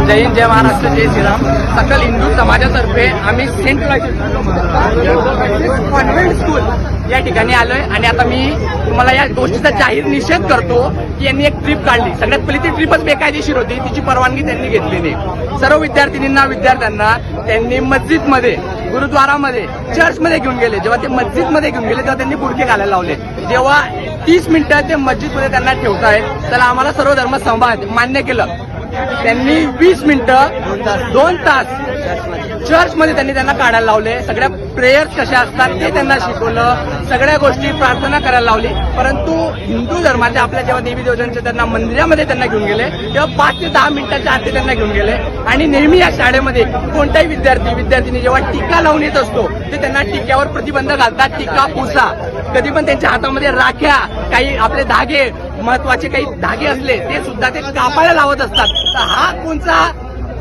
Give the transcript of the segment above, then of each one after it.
जय हिंद, जय महाराष्ट्र, जय श्रीराम. सकल हिंदू समाजातर्फे आम्ही सेंट कॉन्व्हेंट स्कूल या ठिकाणी आलोय आणि आता मी तुम्हाला या गोष्टीचा जाहीर निषेध करतो की यांनी एक ट्रिप काढली. सगळ्यात पहिली ती ट्रिपच बेकायदेशीर होती, तिची परवानगी त्यांनी घेतली नाही. सर्व विद्यार्थ्यांना त्यांनी मस्जिदमध्ये, गुरुद्वारामध्ये, चर्चमध्ये घेऊन गेले. जेव्हा ते मस्जिदमध्ये घेऊन गेले तेव्हा त्यांनी बुडके घालायला लावले. जेव्हा 30 मिनिटं ते मस्जिदमध्ये त्यांना ठेवतायत, त्याला आम्हाला सर्व धर्म समभाव मान्य केलं. त्यांनी 20 मिनिटं 2 तास चर्चमध्ये त्यांना काढायला लावले. सगळ्या प्रेयर्स कशा असतात ते त्यांना शिकवलं, सगळ्या गोष्टी प्रार्थना करायला लावली. परंतु हिंदू धर्माच्या आपल्या जेव्हा देवी देवतांच्या त्यांना मंदिरामध्ये त्यांना घेऊन गेले तेव्हा 5 ते 10 मिनिटाच्या आधी त्यांना घेऊन गेले. आणि नेहमी या शाळेमध्ये कोणताही विद्यार्थी जेव्हा टीका लावून येत असतो ते त्यांना टीक्यावर प्रतिबंध घालतात. टीका पुसा, कधी पण त्यांच्या हातामध्ये राख्या, काही आपले धागे, महत्वाचे काही धागे असले ते सुद्धा ते कापायला लावत असतात. तर हा कोणता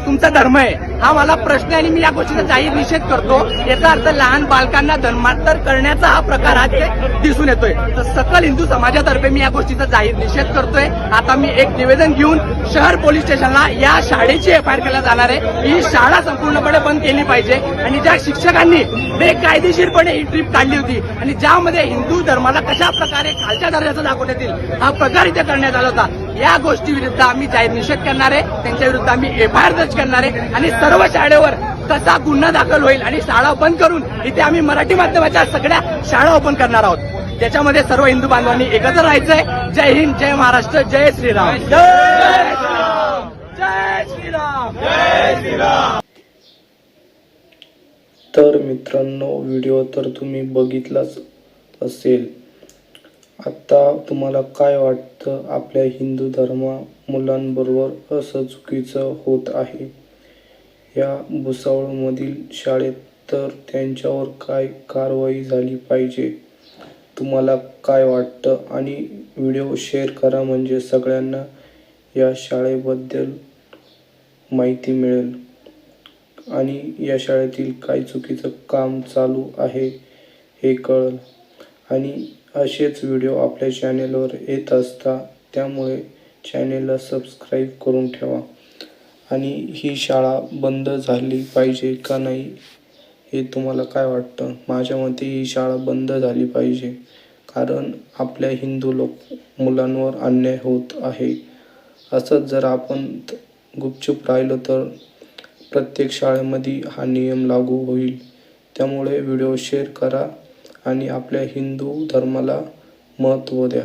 तुमचा धर्म आहे, हा मला प्रश्न आहे आणि मी या गोष्टीचा जाहीर निषेध करतो. याचा अर्थ लहान बालकांना धर्मांतर करण्याचा हा प्रकार आज दिसून येतोय. तर सकल हिंदू समाजातर्फे मी या गोष्टीचा जाहीर निषेध करतोय. आता मी एक निवेदन घेऊन शहर पोलीस स्टेशनला या शाळेची एफआयआर केला जाणार आहे. ही शाळा संपूर्णपणे बंद केली पाहिजे आणि ज्या शिक्षकांनी बेकायदेशीरपणे ही ट्रिप काढली होती आणि ज्यामध्ये हिंदू धर्माला कशा प्रकारे खालच्या दर्जाचा दाखवण्यात येईल हा प्रकार इथे करण्यात आला होता, या गोष्टी विरुद्ध आम्ही जाहीर निषेध करणार आहे. त्यांच्या विरुद्ध आम्ही एफआयआर दर्ज करणार आहे आणि सर्व शाळेवर कसा गुन्हा दाखल होईल आणि शाळा बंद करून इथे आम्ही मराठी माध्यमाच्या सगळ्या शाळा ओपन करणार आहोत. त्याच्यामध्ये सर्व हिंदू बांधवांनी एकत्र राहायचंय. जय हिंद, जय महाराष्ट्र, जय श्रीराम. जय श्रीराम, जय श्रीराम, जय श्रीराम. तर मित्रांनो, व्हिडिओ तर तुम्ही बघितलाच असेल. आता तुम्हाला काय वाटतं, आपल्या हिंदू धर्मा मुलांबरोबर असं चुकीचं होत आहे? या भुसावळमधील शाळेत तर त्यांच्यावर काय कारवाई झाली पाहिजे? तुम्हाला काय वाटतं? आणि व्हिडिओ शेअर करा म्हणजे सगळ्यांना या शाळेबद्दल माहिती मिळेल आणि या शाळेतील काय चुकीचं काम चालू आहे हे कळेल. आणि असेच व्हिडिओ आपल्या चॅनेलवर येत असतात, त्यामुळे चॅनेलला सबस्क्राईब करून ठेवा. आणि ही शाळा बंद झाली पाहिजे का नाही हे तुम्हाला काय वाटतं? माझ्या मते ही शाळा बंद झाली पाहिजे, कारण आपल्या हिंदू मुलांवर अन्याय होत आहे. असंच जर आपण गुपचूप राहिलो तर प्रत्येक शाळेमध्ये हा नियम लागू होईल. त्यामुळे व्हिडिओ शेअर करा आणि आपल्या हिंदू धर्माला महत्त्व द्या.